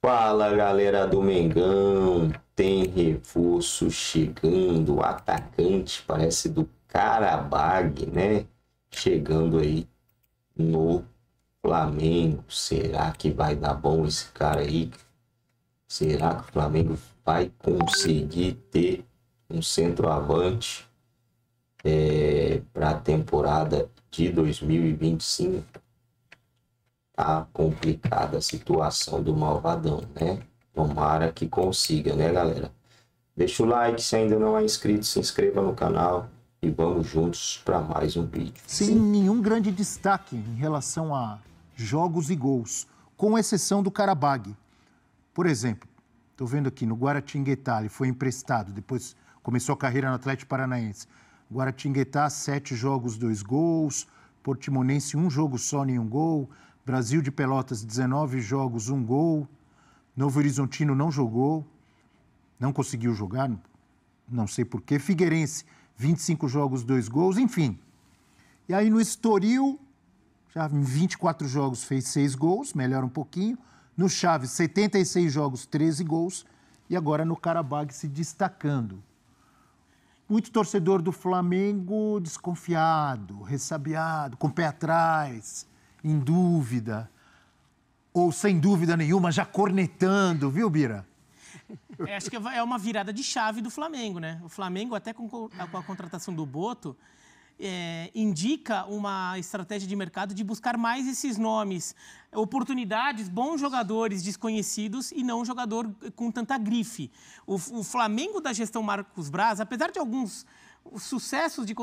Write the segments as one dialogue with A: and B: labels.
A: Fala, galera do Mengão, tem reforço chegando, o atacante parece do Karabag, né? Chegando aí no Flamengo. Será que vai dar bom esse cara aí? Será que o Flamengo vai conseguir ter um centroavante para a temporada de 2025? Tá complicada a situação do Malvadão, né? Tomara que consiga, né, galera? Deixa o like, se ainda não é inscrito, se inscreva no canal e vamos juntos para mais um vídeo.
B: Sem nenhum grande destaque em relação a jogos e gols, com exceção do Karabag. Por exemplo, estou vendo aqui no Guaratinguetá, ele foi emprestado, depois começou a carreira no Atlético Paranaense. Guaratinguetá, 7 jogos, 2 gols. Portimonense, 1 jogo só, nenhum gol. Brasil de Pelotas, 19 jogos, 1 gol. Novo Horizontino não jogou, não conseguiu jogar, não sei porquê. Figueirense, 25 jogos, 2 gols, enfim. E aí no Estoril, já em 24 jogos fez 6 gols, melhora um pouquinho. No Chaves, 76 jogos, 13 gols. E agora no Karabag se destacando. Muito torcedor do Flamengo desconfiado, ressabiado, com o pé atrás, em dúvida, ou sem dúvida nenhuma, já cornetando, viu, Bira?
C: Acho que é uma virada de chave do Flamengo, né? O Flamengo, até com a contratação do Boto, indica uma estratégia de mercado de buscar mais esses nomes, oportunidades, bons jogadores desconhecidos e não um jogador com tanta grife. O Flamengo da gestão Marcos Braz, apesar de alguns sucessos de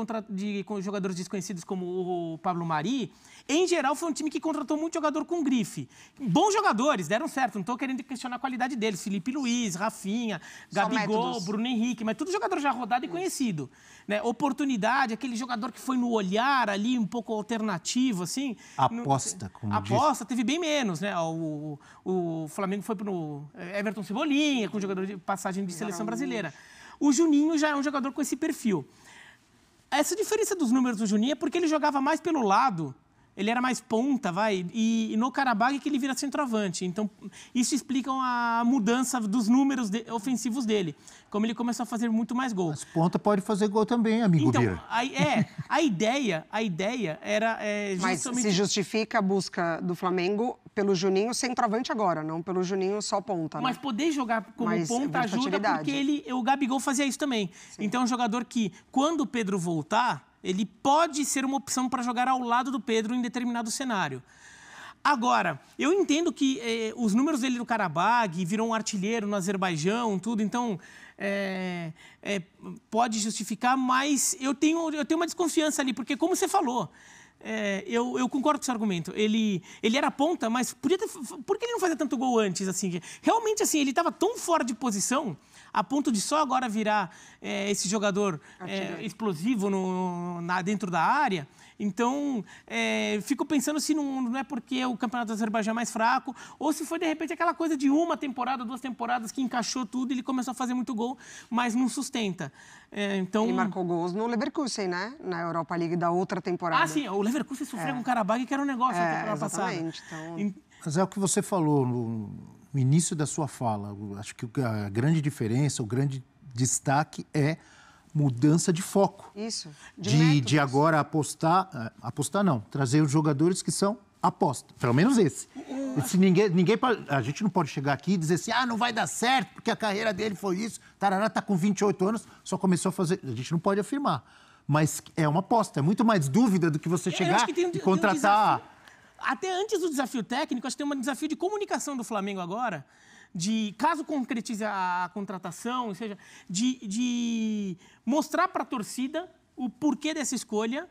C: jogadores desconhecidos como o Pablo Mari, em geral foi um time que contratou muito jogador com grife. Bons jogadores, deram certo, não estou querendo questionar a qualidade deles. Felipe Luiz, Rafinha, Gabigol, Bruno Henrique, mas tudo jogador já rodado e conhecido. Né? Oportunidade, aquele jogador que foi no olhar ali, um pouco alternativo, assim.
B: Aposta, como
C: Aposta, teve bem menos, né? O Flamengo foi pro Everton Cebolinha, com jogador de passagem de seleção brasileira. O Juninho já é um jogador com esse perfil. Essa diferença dos números do Juninho é porque ele jogava mais pelo lado, ele era mais ponta, e no Karabag que ele vira centroavante. Então, isso explica a mudança dos números ofensivos dele, como ele começou a fazer muito mais gol.
B: Mas ponta pode fazer gol também, amigo Bira.
C: A ideia era
D: Mas se justifica a busca do Flamengo pelo Juninho centroavante agora, não pelo Juninho só ponta, né?
C: Mas poder jogar como ponta ajuda, porque o Gabigol fazia isso também. Sim. Então, é um jogador que, quando o Pedro voltar, ele pode ser uma opção para jogar ao lado do Pedro em determinado cenário. Agora, eu entendo que os números dele no Karabag, virou um artilheiro no Azerbaijão, tudo, então pode justificar, mas eu tenho uma desconfiança ali, porque como você falou, eu concordo com esse argumento. Ele era ponta, mas por que ele não fazia tanto gol antes? Assim? Realmente, assim, ele estava tão fora de posição, a ponto de só agora virar esse jogador explosivo dentro da área. Então, fico pensando se não é porque o Campeonato do Azerbaijão é mais fraco, ou se foi, de repente, aquela coisa de uma temporada, 2 temporadas que encaixou tudo e ele começou a fazer muito gol, mas não sustenta. Então...
D: Ele marcou gols no Leverkusen, né? Na Europa League da outra temporada.
C: Ah, sim. O Leverkusen sofreu com o Karabag, que era um negócio na temporada passada.
D: Então...
B: Mas é o que você falou no início da sua fala. Acho que a grande diferença, o grande destaque é mudança de foco.
D: Isso.
B: De agora apostar não, trazer os jogadores que são aposta, pelo menos esse. A gente não pode chegar aqui e dizer assim, não vai dar certo, porque a carreira dele foi isso, tarará, tá com 28 anos, só começou a fazer... A gente não pode afirmar, mas é uma aposta, é muito mais dúvida do que você chegar e contratar...
C: Até antes do desafio técnico, acho que tem um desafio de comunicação do Flamengo agora, de, caso concretize a contratação, ou seja, de mostrar para a torcida o porquê dessa escolha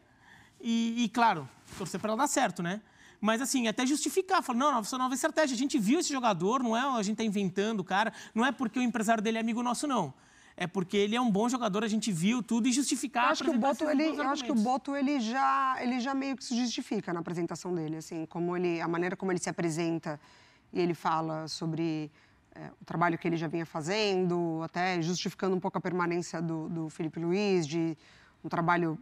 C: e, claro, torcer para ela dar certo, né? Mas, assim, até justificar, falar, não, essa nova estratégia, a gente viu esse jogador, não é a gente tá inventando o cara, não é porque o empresário dele é amigo nosso, não. É porque ele é um bom jogador, a gente viu tudo e justificar...
D: Eu acho que o Boto, ele já meio que se justifica na apresentação dele, assim, a maneira como ele se apresenta e ele fala sobre o trabalho que ele já vinha fazendo, até justificando um pouco a permanência do Felipe Luiz, de um trabalho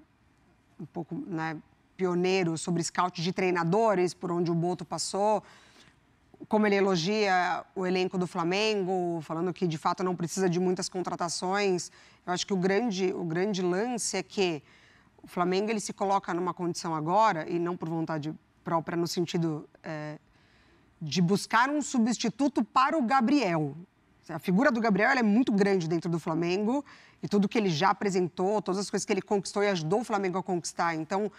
D: um pouco, né, pioneiro sobre scout de treinadores, por onde o Boto passou. como ele elogia o elenco do Flamengo, falando que, de fato, não precisa de muitas contratações. Eu acho que o grande lance é que o Flamengo ele se coloca numa condição agora, e não por vontade própria, no sentido de buscar um substituto para o Gabriel. A figura do Gabriel ela é muito grande dentro do Flamengo, e tudo que ele já apresentou, todas as coisas que ele conquistou e ajudou o Flamengo a conquistar. Então,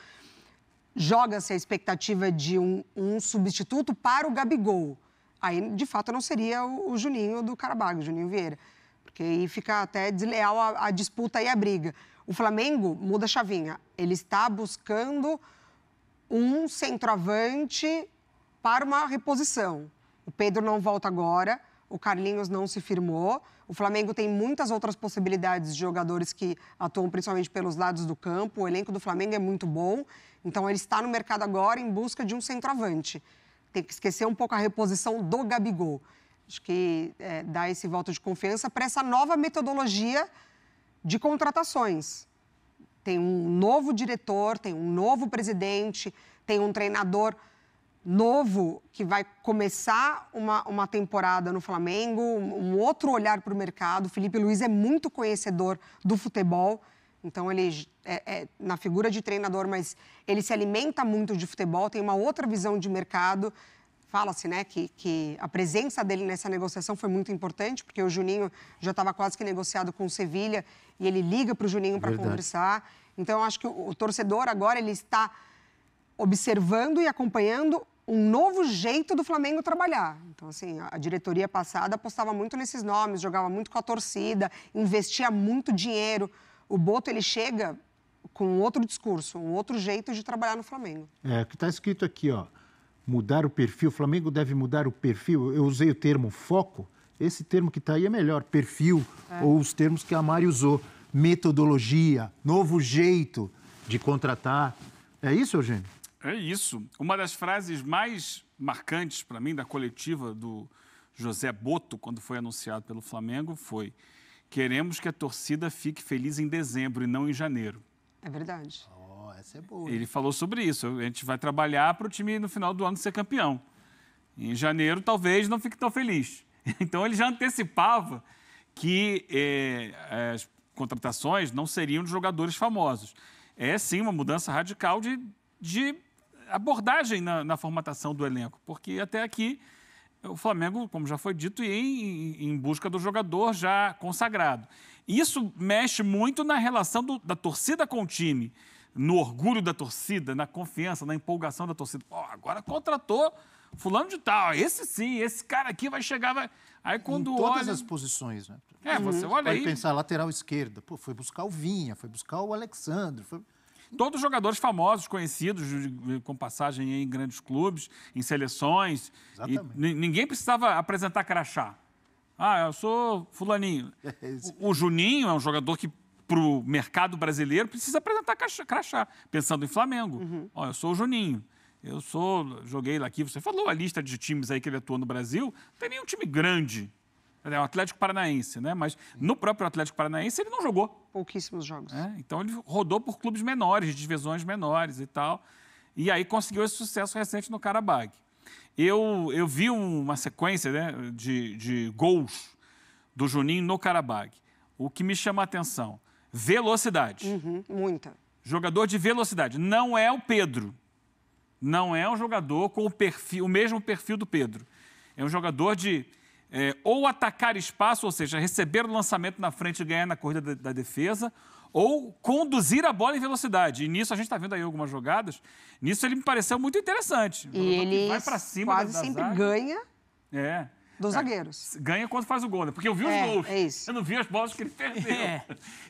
D: joga-se a expectativa de um substituto para o Gabigol. Aí, de fato, não seria o Juninho do Karabag, o Juninho Vieira. Porque aí fica até desleal a disputa e a briga. O Flamengo muda a chavinha. Ele está buscando um centroavante para uma reposição. O Pedro não volta agora, o Carlinhos não se firmou. O Flamengo tem muitas outras possibilidades de jogadores que atuam principalmente pelos lados do campo. O elenco do Flamengo é muito bom. Então, ele está no mercado agora em busca de um centroavante. Tem que esquecer um pouco a reposição do Gabigol. Acho que dá esse voto de confiança para essa nova metodologia de contratações. Tem um novo diretor, tem um novo presidente, tem um treinador novo que vai começar uma temporada no Flamengo, um outro olhar para o mercado. O Felipe Luiz é muito conhecedor do futebol, então ele é na figura de treinador, mas ele se alimenta muito de futebol, tem uma outra visão de mercado. Fala-se, né, que a presença dele nessa negociação foi muito importante, porque o Juninho já estava quase que negociado com o Sevilha e ele liga para o Juninho para conversar. Então, eu acho que o torcedor agora ele está observando e acompanhando um novo jeito do Flamengo trabalhar. Então, assim, a diretoria passada apostava muito nesses nomes, jogava muito com a torcida, investia muito dinheiro. O Boto, ele chega com um outro discurso, um outro jeito de trabalhar no Flamengo.
B: O que está escrito aqui, ó, mudar o perfil, o Flamengo deve mudar o perfil. Eu usei o termo foco, esse termo que está aí é melhor, perfil, ou os termos que a Mari usou, metodologia, novo jeito de contratar. É isso, Eugênio?
E: É isso. Uma das frases mais marcantes para mim da coletiva do José Boto, quando foi anunciado pelo Flamengo, foi: queremos que a torcida fique feliz em dezembro e não em janeiro.
D: É verdade.
B: Essa é boa.
E: Ele falou sobre isso. A gente vai trabalhar para o time no final do ano ser campeão. Em janeiro, talvez não fique tão feliz. Então, ele já antecipava que as contratações não seriam de jogadores famosos. É, sim, uma mudança radical de abordagem na formatação do elenco, porque até aqui o Flamengo, como já foi dito, ia em busca do jogador já consagrado. Isso mexe muito na relação da torcida com o time, no orgulho da torcida, na confiança, na empolgação da torcida. Pô, agora contratou fulano de tal, esse sim, esse cara aqui vai chegar... Aí quando
B: em todas as posições, né?
E: Você olha aí...
B: Pode pensar, lateral esquerda, pô, foi buscar o Vinha, foi buscar o Alexandre, foi...
E: Todos os jogadores famosos, conhecidos, com passagem em grandes clubes, em seleções.
B: Exatamente.
E: E ninguém precisava apresentar crachá. Eu sou fulaninho. O Juninho é um jogador que, para o mercado brasileiro, precisa apresentar crachá, pensando em Flamengo. Eu sou o Juninho. Joguei lá aqui, você falou a lista de times aí que ele atuou no Brasil, não tem nenhum time grande. É o Atlético Paranaense, né? Mas no próprio Atlético Paranaense ele não jogou.
D: Pouquíssimos jogos.
E: Então ele rodou por clubes menores, divisões menores e tal. E aí conseguiu esse sucesso recente no Karabag. Eu vi uma sequência, né, de gols do Juninho no Karabag. O que me chama a atenção, velocidade.
D: Muita.
E: Jogador de velocidade. Não é o Pedro. Não é um jogador com o mesmo perfil do Pedro. É um jogador de... ou atacar espaço, ou seja, receber o lançamento na frente e ganhar na corrida da defesa, ou conduzir a bola em velocidade. E nisso a gente está vendo aí algumas jogadas. Nisso ele me pareceu muito interessante.
D: E ele
E: vai pra cima
D: quase sempre ganha dos zagueiros.
E: Ganha quando faz o gol, né? Porque eu vi os gols.
D: É isso.
E: Eu não vi as bolas que ele perdeu.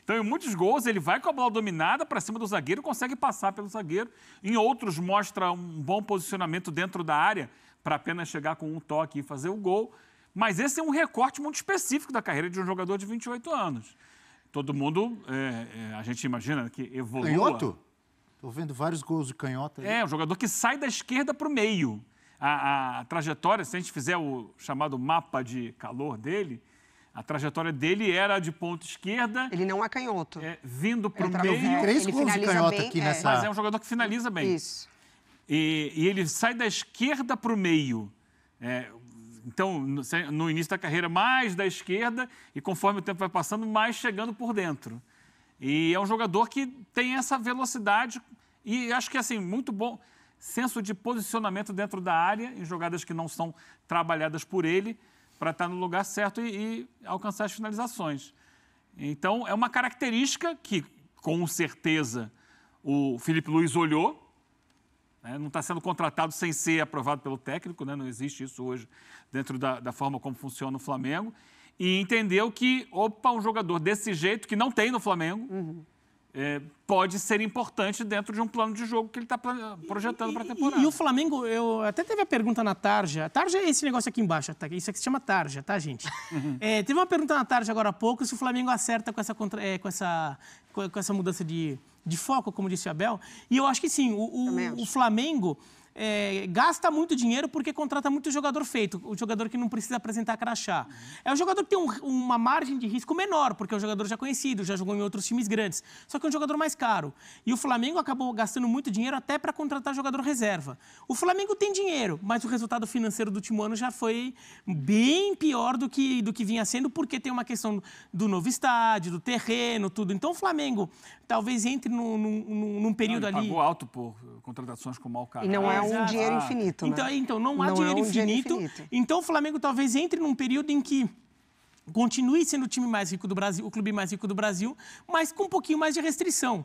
E: Então, em muitos gols, ele vai com a bola dominada para cima do zagueiro, consegue passar pelo zagueiro. Em outros, mostra um bom posicionamento dentro da área para apenas chegar com um toque e fazer o gol. Mas esse é um recorte muito específico da carreira de um jogador de 28 anos. Todo mundo, a gente imagina que evolua.
B: Canhoto? Estou vendo vários gols de canhota.
E: Um jogador que sai da esquerda para o meio. A trajetória, se a gente fizer o chamado mapa de calor dele, a trajetória dele era de ponta esquerda.
D: Ele não é canhoto.
E: Vindo para o meio.
B: Eu vi 3 gols de canhota
D: bem,
B: aqui nessa...
E: Mas é um jogador que finaliza bem.
D: Isso.
E: E ele sai da esquerda para o meio. Então, no início da carreira, mais da esquerda e conforme o tempo vai passando, mais chegando por dentro. E é um jogador que tem essa velocidade e acho que, assim, muito bom senso de posicionamento dentro da área, em jogadas que não são trabalhadas por ele, para estar no lugar certo e alcançar as finalizações. Então, é uma característica que, com certeza, o Filipe Luís olhou, né? Não está sendo contratado sem ser aprovado pelo técnico, né? Não existe isso hoje dentro da forma como funciona o Flamengo, e entendeu que, um jogador desse jeito, que não tem no Flamengo, pode ser importante dentro de um plano de jogo que ele está projetando para a temporada.
C: E o Flamengo, eu até teve a pergunta na Tarja. A Tarja é esse negócio aqui embaixo, tá? Isso aqui se chama Tarja, tá, gente? Teve uma pergunta na Tarja agora há pouco se o Flamengo acerta com essa mudança de foco, como disse o Abel. E eu acho que sim, o Flamengo gasta muito dinheiro porque contrata muito jogador feito, o jogador que não precisa apresentar crachá. É um jogador que tem uma margem de risco menor, porque é um jogador já conhecido, já jogou em outros times grandes, só que é um jogador mais caro. E o Flamengo acabou gastando muito dinheiro até para contratar jogador reserva. O Flamengo tem dinheiro, mas o resultado financeiro do último ano já foi bem pior do que vinha sendo, porque tem uma questão do novo estádio, do terreno, tudo. Então o Flamengo talvez entre num período ali...
E: Pagou alto por contratações com mau caráter.
D: E não é um dinheiro infinito, né?
C: Então não há dinheiro infinito. Então o Flamengo talvez entre num período em que continue sendo o time mais rico do Brasil, o clube mais rico do Brasil, mas com um pouquinho mais de restrição.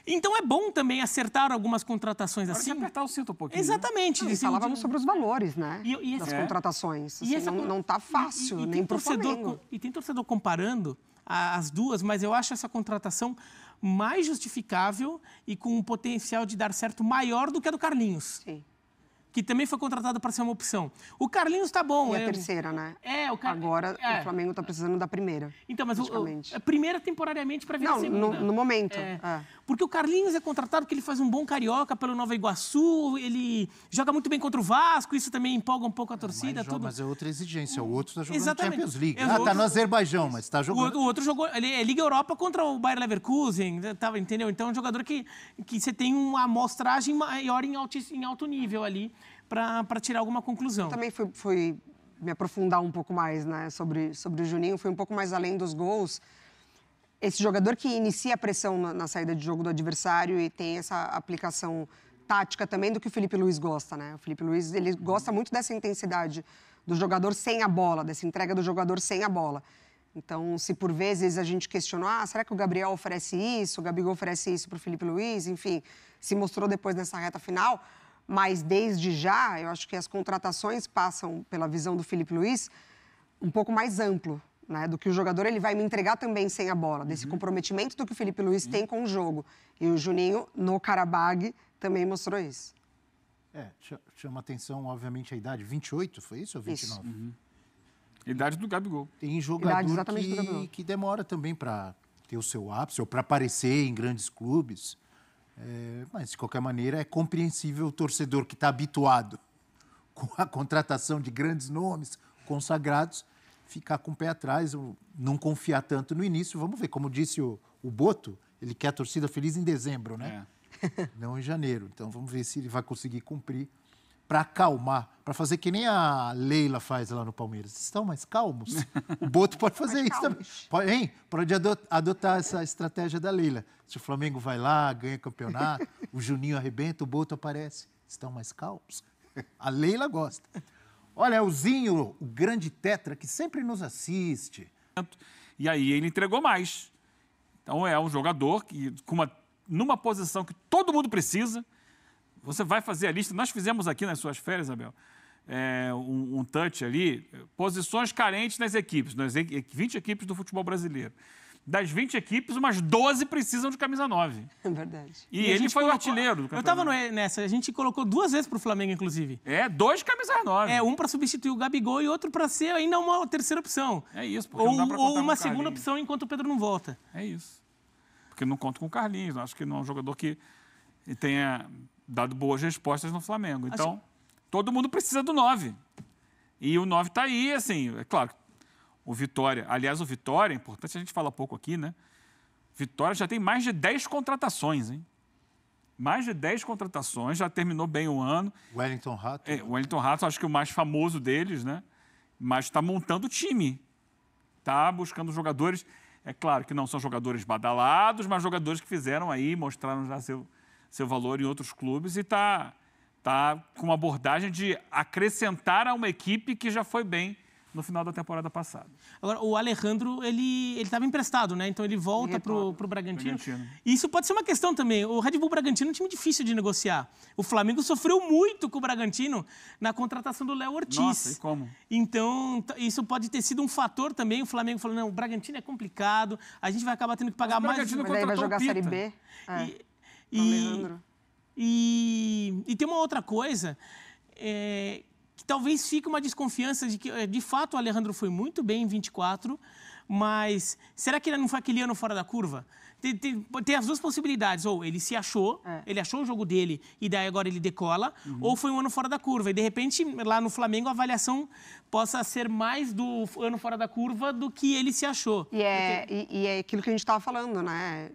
C: Então é bom também acertar algumas contratações assim.
E: Apertar o cinto um pouquinho.
C: Exatamente.
D: Né? Falávamos sobre os valores, né? Das contratações. Assim, não está fácil, nem para o Flamengo.
C: E tem torcedor comparando as duas, mas eu acho essa contratação mais justificável e com um potencial de dar certo maior do que a do Carlinhos.
D: Sim.
C: Que também foi contratado para ser uma opção. O Carlinhos está bom.
D: E a terceira, né? Agora o Flamengo está precisando da primeira.
C: Então, mas a primeira temporariamente para vir a segunda.
D: No momento.
C: Porque o Carlinhos é contratado porque ele faz um bom carioca pelo Nova Iguaçu, ele joga muito bem contra o Vasco, isso também empolga um pouco a torcida.
B: Mas é outra exigência, o outro está jogando
C: Exatamente.
B: Champions League. Está no Azerbaijão, mas está jogando...
C: O outro jogou, ele é Liga Europa contra o Bayer Leverkusen, entendeu? Então é um jogador que você tem uma amostragem maior em alto nível ali para tirar alguma conclusão.
D: Eu também fui me aprofundar um pouco mais, né, sobre o Juninho, fui um pouco mais além dos gols. Esse jogador que inicia a pressão na saída de jogo do adversário e tem essa aplicação tática também do que o Filipe Luís gosta, né? O Filipe Luís, ele gosta muito dessa intensidade do jogador sem a bola, dessa entrega do jogador sem a bola. Então, se por vezes a gente questionou, será que o Gabriel oferece isso, o Gabigol oferece isso para o Filipe Luís? Enfim, se mostrou depois nessa reta final. Mas desde já, eu acho que as contratações passam pela visão do Filipe Luís um pouco mais amplo, né, do que o jogador ele vai me entregar também sem a bola, desse comprometimento do que o Filipe Luís tem com o jogo. E o Juninho, no Karabag, também mostrou isso.
B: Chama atenção, obviamente, a idade. 28, foi isso ou 29?
E: Isso. Idade do Gabigol.
B: Tem jogador que demora também para ter o seu ápice ou para aparecer em grandes clubes. Mas, de qualquer maneira, é compreensível o torcedor que está habituado com a contratação de grandes nomes consagrados ficar com o pé atrás, não confiar tanto no início. Vamos ver, como disse o Boto, ele quer a torcida feliz em dezembro, né? Não em janeiro. Então, vamos ver se ele vai conseguir cumprir para acalmar, para fazer que nem a Leila faz lá no Palmeiras. Vocês estão mais calmos? O Boto pode fazer isso também. Pode adotar essa estratégia da Leila. Se o Flamengo vai lá, ganha campeonato, o Juninho arrebenta, o Boto aparece. Estão mais calmos? A Leila gosta. Olha, o Zinho, o grande tetra, que sempre nos assiste.
E: E aí ele entregou mais. Então é um jogador que, numa posição que todo mundo precisa. Você vai fazer a lista. Nós fizemos aqui nas suas férias, Abel, um touch ali, posições carentes nas equipes, nas 20 equipes do futebol brasileiro. Das 20 equipes, umas 12 precisam de camisa 9.
D: É verdade.
E: E ele foi o artilheiro do campeonato.
C: Eu estava nessa, a gente colocou 2 vezes para o Flamengo, inclusive.
E: 2 camisas 9.
C: Um para substituir o Gabigol e outro para ser ainda uma terceira opção.
E: É isso. Porque não dá pra contar
C: ou uma
E: com
C: segunda opção enquanto o Pedro não volta.
E: É isso. Porque não conta com o Carlinhos. Acho que não é um jogador que tenha dado boas respostas no Flamengo. Então, todo mundo precisa do 9. E o 9 está aí, assim, é claro. O Vitória, aliás, o Vitória, é importante, a gente fala pouco aqui, né? Vitória já tem mais de 10 contratações, hein? Mais de 10 contratações, já terminou bem o ano.
B: Wellington Rato.
E: O Wellington Rato, acho que é o mais famoso deles, né? mas está montando o time. Está buscando jogadores, é claro que não são jogadores badalados, mas jogadores que fizeram aí, mostraram já seu valor em outros clubes e está com uma abordagem de acrescentar a uma equipe que já foi bem no final da temporada passada.
C: Agora, o Alejandro, ele estava emprestado, né? Então ele volta para o Bragantino. E isso pode ser uma questão também. O Red Bull Bragantino é um time difícil de negociar. O Flamengo sofreu muito com o Bragantino na contratação do Léo Ortiz.
E: Nossa, e como?
C: Então, isso pode ter sido um fator também. O Flamengo falou, não, o Bragantino é complicado, a gente vai acabar tendo que pagar mais...
D: Mas aí vai jogar a Série B.
C: E tem uma outra coisa... que talvez fique uma desconfiança de que, de fato, o Alejandro foi muito bem em 24, mas será que ele não foi aquele ano fora da curva? Tem as duas possibilidades, ou ele se achou, ele achou o jogo dele e daí agora ele decola, ou foi um ano fora da curva. E, de repente, lá no Flamengo, a avaliação possa ser mais do ano fora da curva do que ele se achou.
D: E é aquilo que a gente estava falando, né?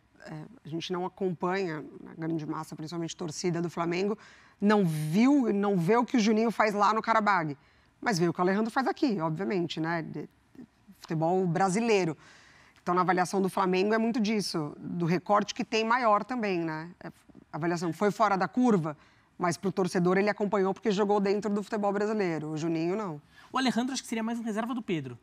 D: A gente não acompanha, na grande massa, principalmente torcida do Flamengo, não vê o que o Juninho faz lá no Karabag, mas vê o que o Alejandro faz aqui, obviamente, né? De futebol brasileiro. Então, na avaliação do Flamengo é muito disso, do recorte que tem maior também, né? A avaliação foi fora da curva, mas para o torcedor ele acompanhou porque jogou dentro do futebol brasileiro. O Juninho, não.
C: O Alejandro acho que seria mais um reserva do Pedro.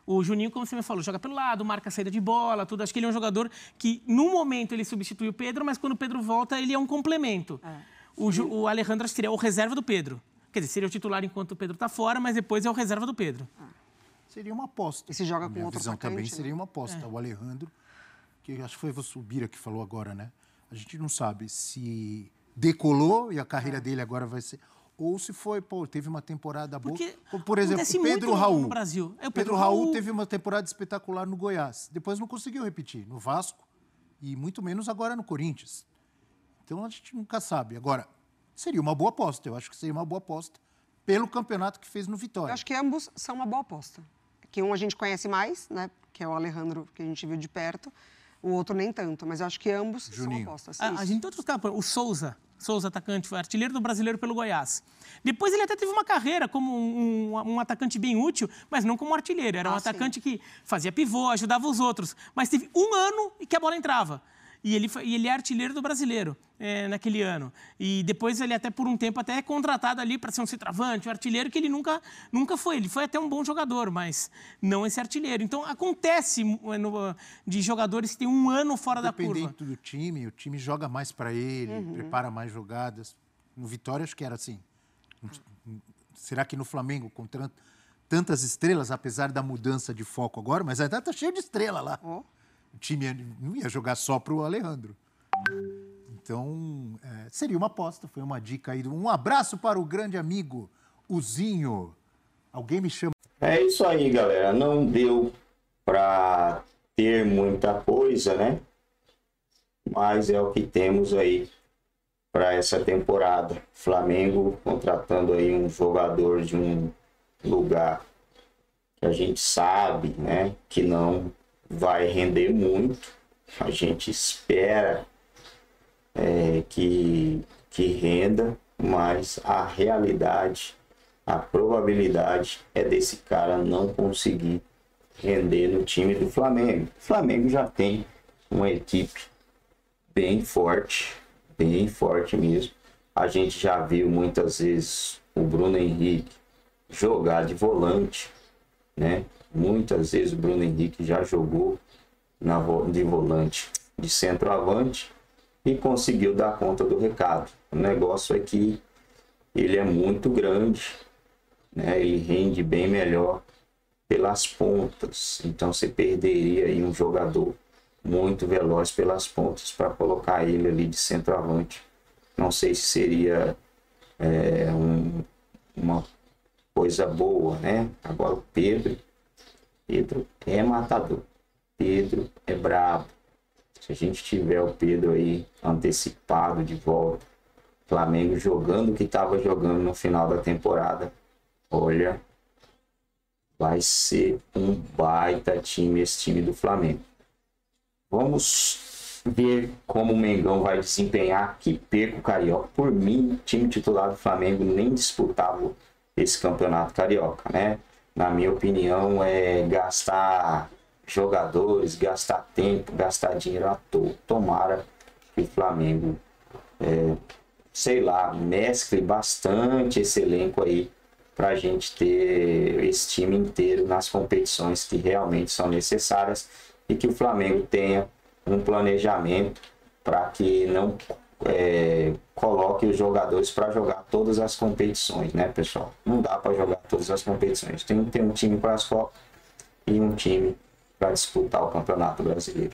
C: O Juninho, como você me falou, joga pelo lado, marca a saída de bola, tudo. Acho que ele é um jogador que, no momento, ele substitui o Pedro, mas quando o Pedro volta, ele é um complemento. O Alejandro acho que seria o reserva do Pedro. Quer dizer, seria o titular enquanto o Pedro está fora, mas depois é o reserva do Pedro.
B: Seria uma aposta.
D: E se joga com
B: Minha
D: outro
B: visão
D: atacante,
B: também seria uma aposta. O Alejandro, que acho que foi o Subira que falou agora, né? A gente não sabe se decolou e a carreira dele agora vai ser... Ou se foi, teve uma temporada boa.
C: Porque
B: por exemplo, o Pedro Raul.
C: No Brasil.
B: O Pedro Raul teve uma temporada espetacular no Goiás. Depois não conseguiu repetir no Vasco e muito menos agora no Corinthians. Então a gente nunca sabe. Agora, seria uma boa aposta. Eu acho que seria uma boa aposta pelo campeonato que fez no Vitória.
D: Eu acho que ambos são uma boa aposta. Que um a gente conhece mais, né? Que é o Alejandro, que a gente viu de perto. O outro nem tanto. Mas eu acho que ambos são apostas.
C: A gente tem outros caras. O Souza, atacante, foi artilheiro do Brasileiro pelo Goiás. Depois ele até teve uma carreira como um atacante bem útil, mas não como artilheiro. Era um atacante que fazia pivô, ajudava os outros. Mas teve um ano que a bola entrava. E ele é artilheiro do Brasileiro naquele ano. E depois ele até por um tempo até é contratado ali para ser um centroavante, um artilheiro que ele nunca foi. Ele foi até um bom jogador, mas não esse artilheiro. Então acontece de jogadores que têm um ano fora da curva.
B: Dependendo do time, o time joga mais para ele, prepara mais jogadas. No Vitória acho que era assim. Será que no Flamengo, com tantas estrelas, apesar da mudança de foco agora, mas ainda está cheio de estrela lá. O time não ia jogar só para o Alejandro. Então, seria uma aposta, foi uma dica aí. Um abraço para o grande amigo, Uzinho. Alguém me chama.
A: É isso aí, galera. Não deu para ter muita coisa, né? Mas é o que temos aí para essa temporada. Flamengo contratando aí um jogador de um lugar que a gente sabe, né, que não vai render muito. A gente espera que renda, mas a realidade, a probabilidade é desse cara não conseguir render no time do Flamengo. O Flamengo já tem uma equipe bem forte mesmo. A gente já viu muitas vezes o Bruno Henrique jogar de volante, né? Muitas vezes o Bruno Henrique já jogou de volante, de centroavante e conseguiu dar conta do recado. O negócio é que ele é muito grande, né? Ele rende bem melhor pelas pontas. Então você perderia aí um jogador muito veloz pelas pontas para colocar ele ali de centroavante. Não sei se seria uma coisa boa, né? Agora o Pedro é matador. Pedro é brabo. Se a gente tiver o Pedro aí antecipado de volta, Flamengo jogando o que estava jogando no final da temporada, olha, vai ser um baita time esse time do Flamengo. Vamos ver como o Mengão vai desempenhar, que perca o Carioca. Por mim, o time titular do Flamengo nem disputava esse campeonato carioca, né? na minha opinião, é gastar jogadores, gastar tempo, gastar dinheiro à toa. Tomara que o Flamengo, sei lá, mescle bastante esse elenco aí para a gente ter esse time inteiro nas competições que realmente são necessárias e que o Flamengo tenha um planejamento para que não coloque os jogadores para jogar todas as competições, né, pessoal? Não dá para jogar todas as competições. Tem que ter um time para as Copas e um time para disputar o Campeonato Brasileiro.